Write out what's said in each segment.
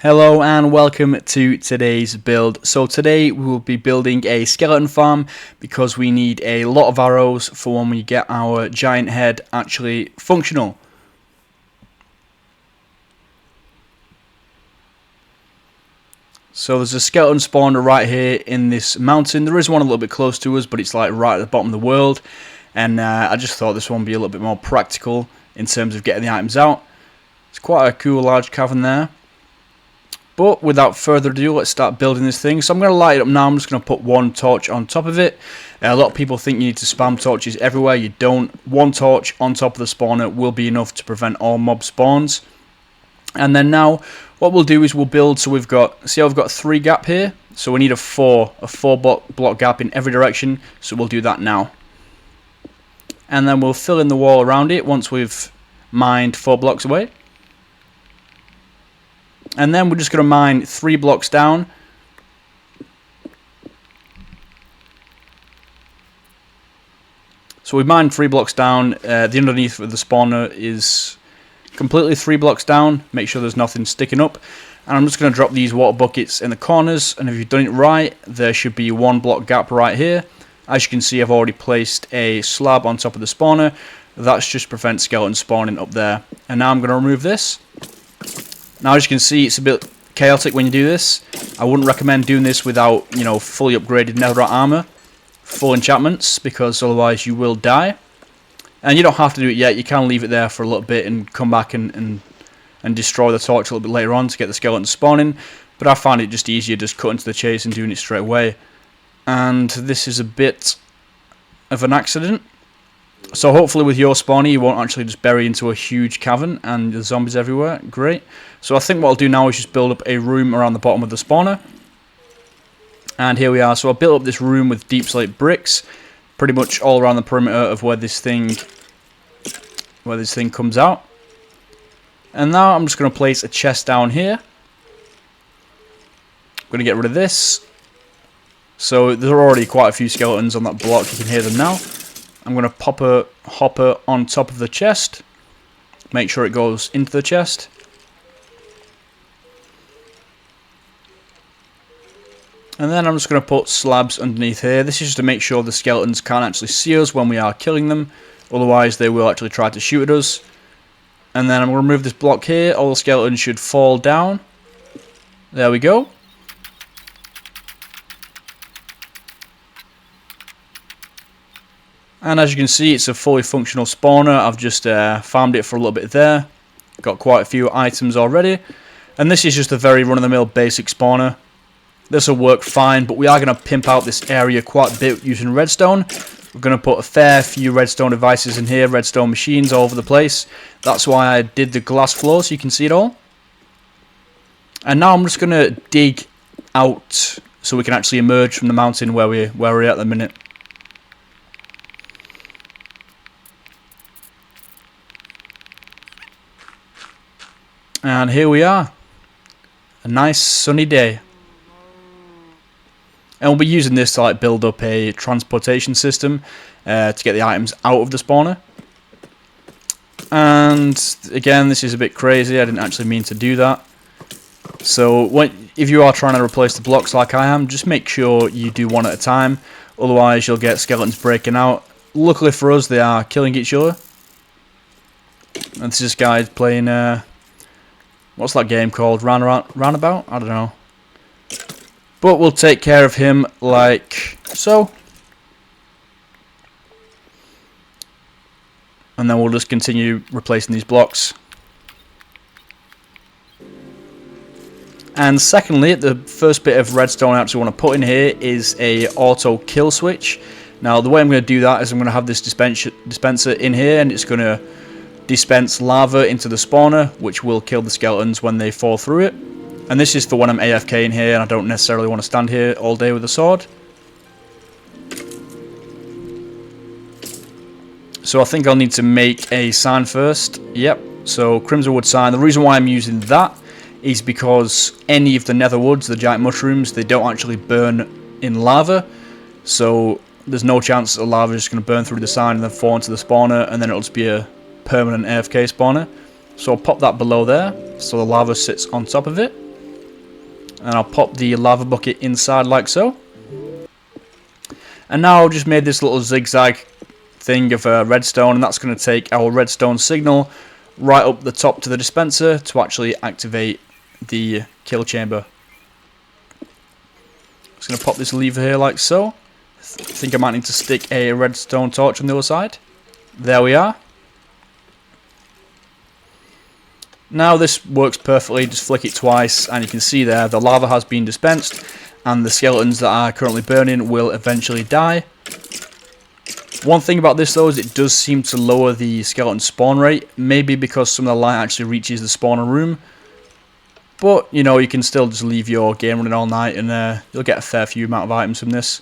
Hello and welcome to today's build. So today we will be building a skeleton farm because we need a lot of arrows for when we get our giant head actually functional. So there's a skeleton spawner right here in this mountain. There is one a little bit close to us, but it's like right at the bottom of the world. And I just thought this one would be a little bit more practical in terms of getting the items out. It's quite a cool large cavern there. But without further ado, let's start building this thing. So I'm going to light it up now. I'm just going to put one torch on top of it. A lot of people think you need to spam torches everywhere. You don't. One torch on top of the spawner will be enough to prevent all mob spawns. And then now, what we'll do is we'll build. So we've got, see how we've got 3 gap here? So we need a four block gap in every direction. So we'll do that now. And then we'll fill in the wall around it once we've mined 4 blocks away. And then we're just going to mine 3 blocks down. So we mined 3 blocks down. The underneath of the spawner is completely 3 blocks down. Make sure there's nothing sticking up. And I'm just going to drop these water buckets in the corners. And if you've done it right, there should be 1 block gap right here. As you can see, I've already placed a slab on top of the spawner. That's just to prevent skeletons spawning up there. And now I'm going to remove this. Now, as you can see, it's a bit chaotic when you do this. I wouldn't recommend doing this without, fully upgraded netherite armor, full enchantments, because otherwise you will die. And you don't have to do it yet. You can leave it there for a little bit and come back and destroy the torch a little bit later on to get the skeletons spawning. But I find it just easier just cutting to the chase and doing it straight away. And this is a bit of an accident. So hopefully with your spawner you won't actually just bury into a huge cavern and there's zombies everywhere. Great. So I think what I'll do now is just build up a room around the bottom of the spawner. And here we are. So I built up this room with deep slate bricks pretty much all around the perimeter of where this thing comes out. And now I'm just going to place a chest down here. I'm going to get rid of this. So there are already quite a few skeletons on that block. You can hear them now. I'm going to pop a hopper on top of the chest. Make sure it goes into the chest. And then I'm just going to put slabs underneath here. This is just to make sure the skeletons can't actually see us when we are killing them. Otherwise they will actually try to shoot at us. And then I'm going to remove this block here. All the skeletons should fall down. There we go. And as you can see, it's a fully functional spawner. I've just farmed it for a little bit there. Got quite a few items already. And this is just a very run-of-the-mill basic spawner. This will work fine, but we are going to pimp out this area quite a bit using redstone. We're going to put a fair few redstone devices in here, redstone machines all over the place. That's why I did the glass floor so you can see it all. And now I'm just going to dig out so we can actually emerge from the mountain where we're at the minute. And here we are, a nice sunny day. And we'll be using this to build up a transportation system to get the items out of the spawner. And again, this is a bit crazy, I didn't actually mean to do that. So if you are trying to replace the blocks like I am, just make sure you do one at a time. Otherwise you'll get skeletons breaking out. Luckily for us, they are killing each other. And this is guy playing... what's that game called? Roundabout? I don't know. But we'll take care of him like so. And then we'll just continue replacing these blocks. And secondly, the first bit of redstone I actually want to put in here is a auto kill switch. Now the way I'm going to do that is I'm going to have this dispenser in here, and it's going to dispense lava into the spawner, which will kill the skeletons when they fall through it. And this is for when I'm AFK in here and I don't necessarily want to stand here all day with a sword. So I think I'll need to make a sign first. Yep, so crimson wood sign. The reason why I'm using that is because any of the nether woods, the giant mushrooms, they don't actually burn in lava. So there's no chance that the lava is just going to burn through the sign and then fall into the spawner, and then it'll just be a permanent AFK spawner. So I'll pop that below there so the lava sits on top of it. And I'll pop the lava bucket inside like so. And now I've just made this little zigzag thing of redstone, and that's going to take our redstone signal right up the top to the dispenser to actually activate the kill chamber. Just going to pop this lever here like so. I think I might need to stick a redstone torch on the other side. There we are. Now this works perfectly, just flick it twice and you can see there the lava has been dispensed and the skeletons that are currently burning will eventually die. One thing about this though is it does seem to lower the skeleton spawn rate, maybe because some of the light actually reaches the spawner room. But, you know, you can still just leave your game running all night and you'll get a fair few amount of items from this.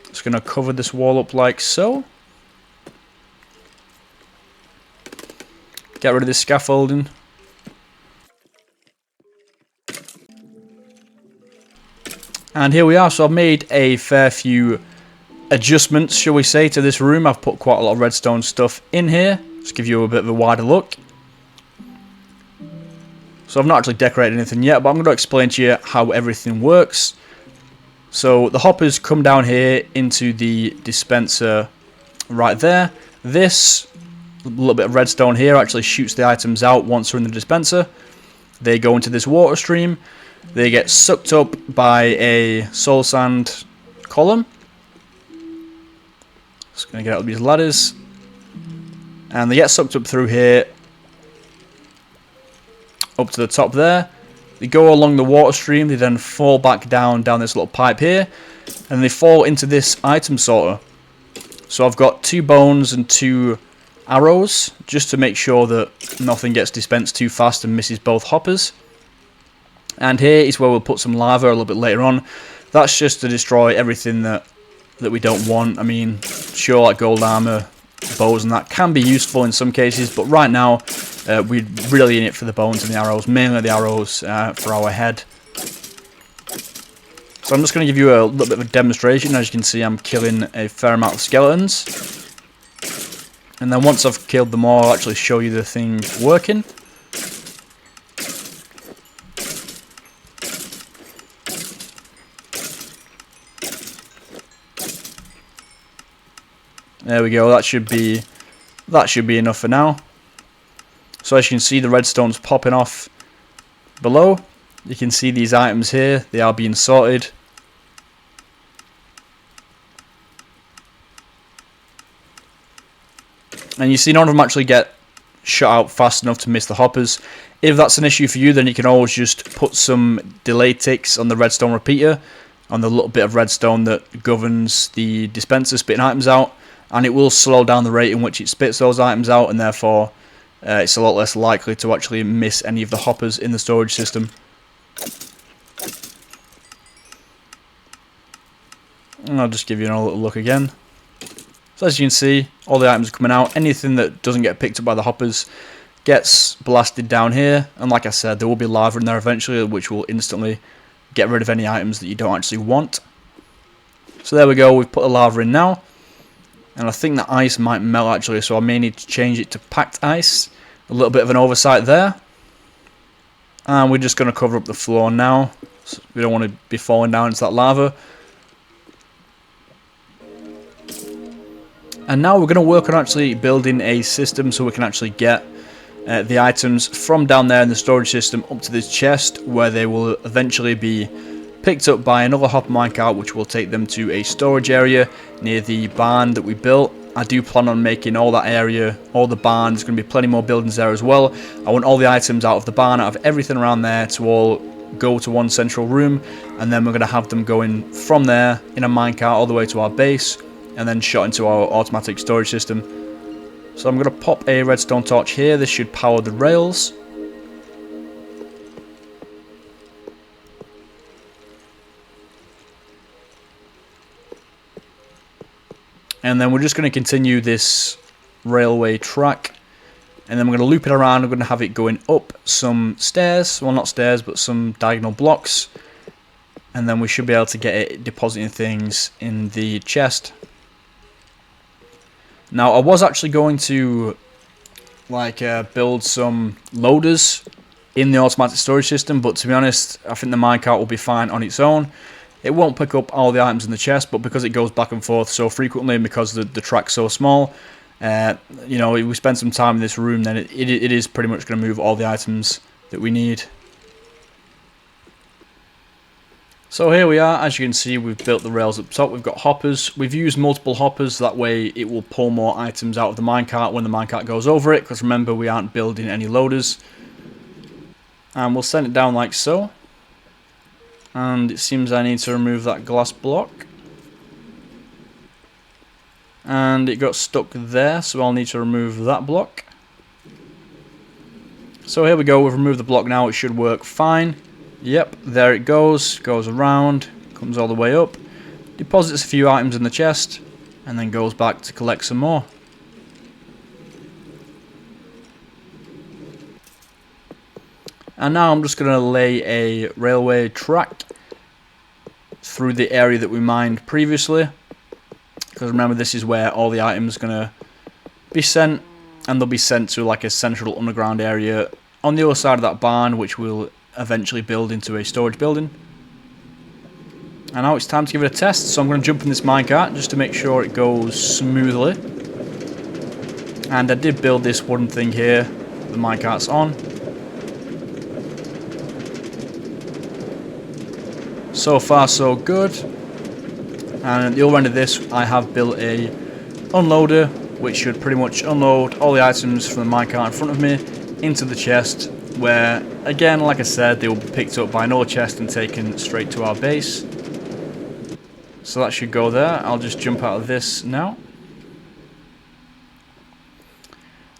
Just going to cover this wall up like so. Get rid of this scaffolding. And here we are, so I've made a fair few adjustments, shall we say, to this room. I've put quite a lot of redstone stuff in here, just give you a bit of a wider look. So I've not actually decorated anything yet, but I'm going to explain to you how everything works. So the hoppers come down here into the dispenser right there. This little bit of redstone here actually shoots the items out once they're in the dispenser. They go into this water stream. They get sucked up by a soul sand column. Just going to get out of these ladders. And they get sucked up through here. Up to the top there. They go along the water stream. They then fall back down this little pipe here. And they fall into this item sorter. So I've got 2 bones and 2 arrows. Just to make sure that nothing gets dispensed too fast and misses both hoppers. And here is where we'll put some lava a little bit later on. That's just to destroy everything that we don't want. I mean, sure, like gold armor, bows and that can be useful in some cases, but right now we're really in it for the bones and the arrows, mainly the arrows for our head. So I'm just going to give you a little bit of a demonstration. As you can see, I'm killing a fair amount of skeletons. And then once I've killed them all, I'll actually show you the thing working. There we go, that should be enough for now. So as you can see, the redstone's popping off below. You can see these items here, they are being sorted. And you see none of them actually get shot out fast enough to miss the hoppers. If that's an issue for you, then you can always just put some delay ticks on the redstone repeater, on the little bit of redstone that governs the dispenser spitting items out. And it will slow down the rate in which it spits those items out, and therefore it's a lot less likely to actually miss any of the hoppers in the storage system. And I'll just give you a little look again. So as you can see, all the items are coming out. Anything that doesn't get picked up by the hoppers gets blasted down here. And like I said, there will be lava in there eventually, which will instantly get rid of any items that you don't actually want. So there we go, we've put the lava in now. And I think the ice might melt actually, so I may need to change it to packed ice. A little bit of an oversight there. And we're just going to cover up the floor now. So we don't want to be falling down into that lava. And now we're going to work on actually building a system so we can actually get the items from down there in the storage system up to this chest, where they will eventually be picked up by another hopper minecart, which will take them to a storage area near the barn that we built. I do plan on making all that area, all the barns, there's going to be plenty more buildings there as well. I want all the items out of the barn, out of everything around there, to all go to one central room, and then we're going to have them going from there in a minecart all the way to our base, and then shot into our automatic storage system. So I'm going to pop a redstone torch here. This should power the rails. And then we're just going to continue this railway track. And then we're going to loop it around. We're going to have it going up some stairs. Well, not stairs, but some diagonal blocks. And then we should be able to get it depositing things in the chest. Now, I was actually going to build some loaders in the automatic storage system, but to be honest, I think the minecart will be fine on its own. It won't pick up all the items in the chest, but because it goes back and forth so frequently and because the track's so small, you know, if we spend some time in this room, then it is pretty much going to move all the items that we need. So here we are. As you can see, we've built the rails up top. We've got hoppers. We've used multiple hoppers, that way it will pull more items out of the minecart when the minecart goes over it, because remember, we aren't building any loaders. And we'll send it down like so. And it seems I need to remove that glass block. And it got stuck there, so I'll need to remove that block. So here we go, we've removed the block now, it should work fine. Yep, there it goes around, comes all the way up, deposits a few items in the chest, and then goes back to collect some more. And now I'm just going to lay a railway track through the area that we mined previously. Because remember, this is where all the items are going to be sent, and they'll be sent to like a central underground area on the other side of that barn, which will eventually build into a storage building. And now it's time to give it a test, so I'm going to jump in this minecart just to make sure it goes smoothly. And I did build this wooden thing here, the minecart's on. So far so good. And at the other end of this, I have built a unloader, which should pretty much unload all the items from the minecart in front of me into the chest, where, again, like I said, they will be picked up by another chest and taken straight to our base. So that should go there. I'll just jump out of this now.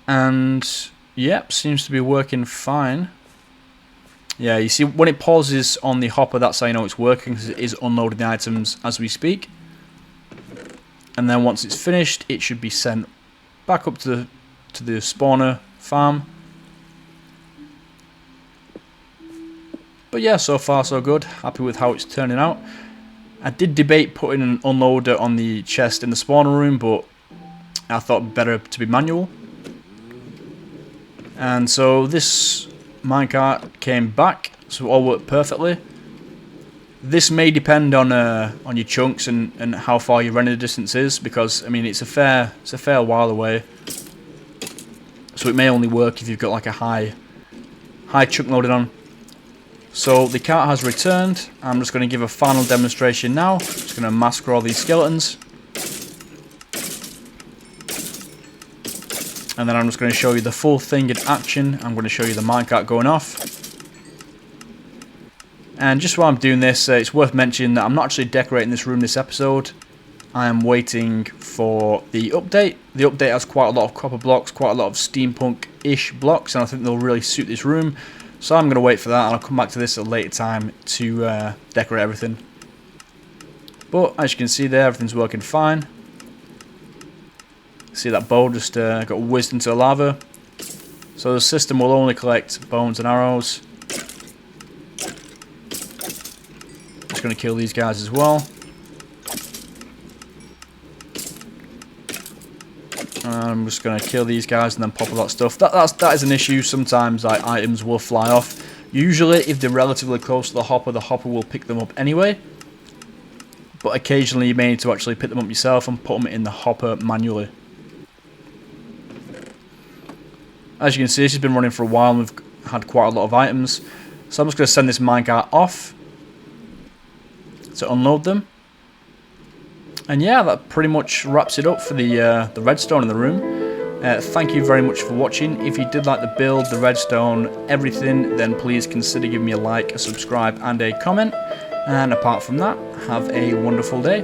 And, yep, seems to be working fine. Yeah, you see, when it pauses on the hopper, that's how you know it's working, because it is unloading the items as we speak. And then once it's finished, it should be sent back up to the spawner farm. But yeah, so far so good. Happy with how it's turning out. I did debate putting an unloader on the chest in the spawner room, but I thought better to be manual. And so this minecart came back, so it all worked perfectly. This may depend on your chunks and how far your render distance is, because I mean it's a fair while away. So it may only work if you've got like a high chunk loaded on. So the cart has returned. I'm just going to give a final demonstration now. Just going to massacre all these skeletons. And then I'm just going to show you the full thing in action. I'm going to show you the minecart going off. And just while I'm doing this, it's worth mentioning that I'm not actually decorating this room this episode. I am waiting for the update. The update has quite a lot of copper blocks, quite a lot of steampunk-ish blocks, and I think they'll really suit this room. So I'm going to wait for that, and I'll come back to this at a later time to decorate everything. But as you can see there, everything's working fine. See that bow just got whizzed into the lava. So the system will only collect bones and arrows. Just going to kill these guys as well. I'm just going to kill these guys and then pop all that stuff. That is an issue. Sometimes like, items will fly off. Usually, if they're relatively close to the hopper will pick them up anyway. But occasionally, you may need to actually pick them up yourself and put them in the hopper manually. As you can see, this has been running for a while and we've had quite a lot of items. So I'm just going to send this minecart off to unload them. And yeah, that pretty much wraps it up for the redstone in the room. Thank you very much for watching. If you did like the build, the redstone, everything, then please consider giving me a like, a subscribe and a comment. And apart from that, have a wonderful day.